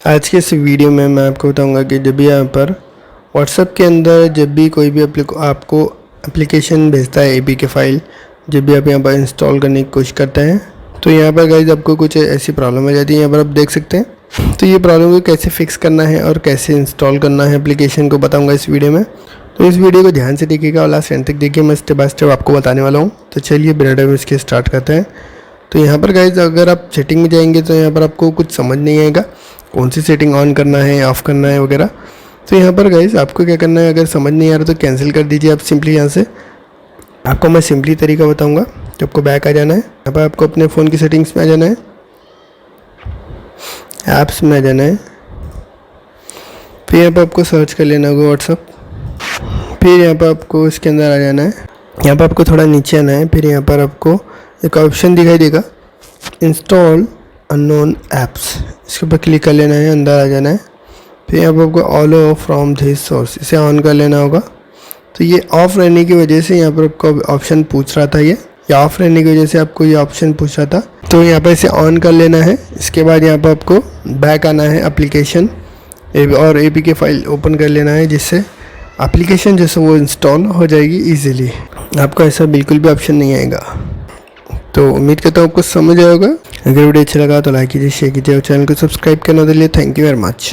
आज के इस वीडियो में मैं आपको बताऊंगा कि जब भी यहाँ पर व्हाट्सएप के अंदर जब भी कोई भी आपको एप्लीकेशन भेजता है एपी के फाइल, जब भी आप यहाँ पर इंस्टॉल करने की कोशिश करते हैं तो यहाँ पर गाइज आपको कुछ ऐसी प्रॉब्लम आ जाती है। यहाँ पर आप देख सकते हैं। तो ये प्रॉब्लम को कैसे फिक्स करना है और कैसे इंस्टॉल करना है एप्लीकेशन को बताऊँगा इस वीडियो में। तो इस वीडियो को ध्यान से देखिएगा और लास्ट एंड तक देखिए, मैं स्टेप बाय स्टेप आपको बताने वाला हूँ। तो चलिए बिना टाइम इसके स्टार्ट करते हैं। तो यहाँ पर गाइज अगर आप सेटिंग में जाएंगे तो यहाँ पर आपको कुछ समझ नहीं आएगा कौन सी सेटिंग ऑन करना है, ऑफ़ करना है वगैरह। तो यहाँ पर गाइज आपको क्या करना है, अगर समझ नहीं आ रहा तो कैंसिल कर दीजिए आप सिंपली। यहाँ से आपको मैं सिंपली तरीका बताऊँगा। तो आपको बैक आ जाना है, यहाँ पर आपको अपने फ़ोन की सेटिंग्स में आ जाना है, ऐप्स में आ जाना है, फिर यहाँ पर आपको सर्च कर लेना होगा व्हाट्सअप। फिर यहाँ पर आपको इसके अंदर आ जाना है, यहाँ पर आपको थोड़ा नीचे आना है। फिर यहाँ पर आपको एक ऑप्शन दिखाई देगा इंस्टॉल अननोन ऐप्स, इसके ऊपर क्लिक कर लेना है, अंदर आ जाना है। फिर यहाँ पर आपको ऑलो फ्रॉम दिस सोर्स, इसे ऑन कर लेना होगा। तो ये ऑफ़ रहने की वजह से यहाँ पर आपको ऑप्शन पूछ रहा था, ये ऑफ़ रहने की वजह से आपको ये ऑप्शन पूछ रहा था। तो यहाँ पर इसे ऑन कर लेना है। इसके बाद यहाँ पर आपको बैक आना है, एप्लीकेशन और एपी के फाइल ओपन कर लेना है, जिससे एप्लीकेशन जैसे वो इंस्टॉल हो जाएगी ईजिली। आपको ऐसा बिल्कुल भी ऑप्शन नहीं आएगा। तो उम्मीद करता हूँ आपको समझ आएगा। अगर वीडियो अच्छा लगा तो लाइक कीजिए, शेयर कीजिए और चैनल को सब्सक्राइब करना के लिए थैंक यू वेरी मच।